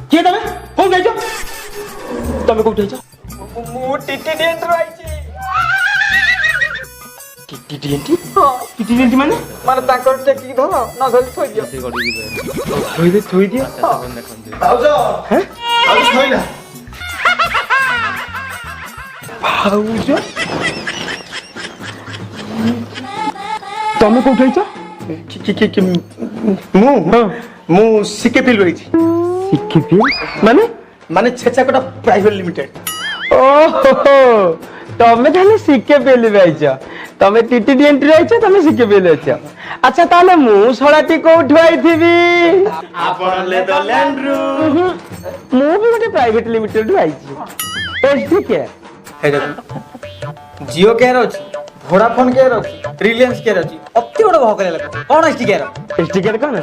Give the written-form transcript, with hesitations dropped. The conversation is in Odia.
କିଏ ତମେ କୋଉଠି ଯାଇଛ ତମେ କୋଉଠି ଯାଇଛ ମୁଁ ଟିଟିଡିଏଣ୍ଟ ରହିଛି ଟିଟିଡିଏଣ୍ଟ ମାନେ ମାନେ ତାଙ୍କର ଟେକିକି ଧର ନ ଧରି ଥୋଇ ଦିଅ ଥୋଇ ଦିଅ ଭାଉଜ ହେଁ ଆଉ ଶୋଇଲା ଭାଉଜ ତମେ କୋଉଠି ଯାଇଛ ମୁଁ ସିକେପିଲ ରହିଛି ମାନେ ମାନେ ଛେଚାକଟା ପ୍ରାଇଭେଟ ଲିମିଟେଡ ଓହୋ ତମେ ତାହେଲେ ସିକେପିଏଲ ଯାଇଛ ତମେ ଟିଟିଡିଏଣ୍ଟ ଯାଇଛ ତମେ ସିକେପିଏଲ ଯାଇଛ ଆଚ୍ଛା ତାହେଲେ ମୁଁ ଶଳାଟି କୋଉଠି ଆଇଥିବି ଆପଣ ନେଦରଲ୍ୟାଣ୍ଡରୁ ମୁଁ ବି ଗୋଟେ ପ୍ରାଇଭେଟ ଲିମିଟେଡ ଆଇଛି ଏଚଡି କେୟାର ଜିଓ କେୟାର ଅଛି ଭୋଡାଫୋନ କେୟାର ଅଛି ରିଲାଏନ୍ସ କେୟାର ଅଛି ଅତି ବଡ ଭହକରିଆ ଲୋକ କଣ ଏଚଡି କେୟାର ଏଚଡି କେୟାର କଣ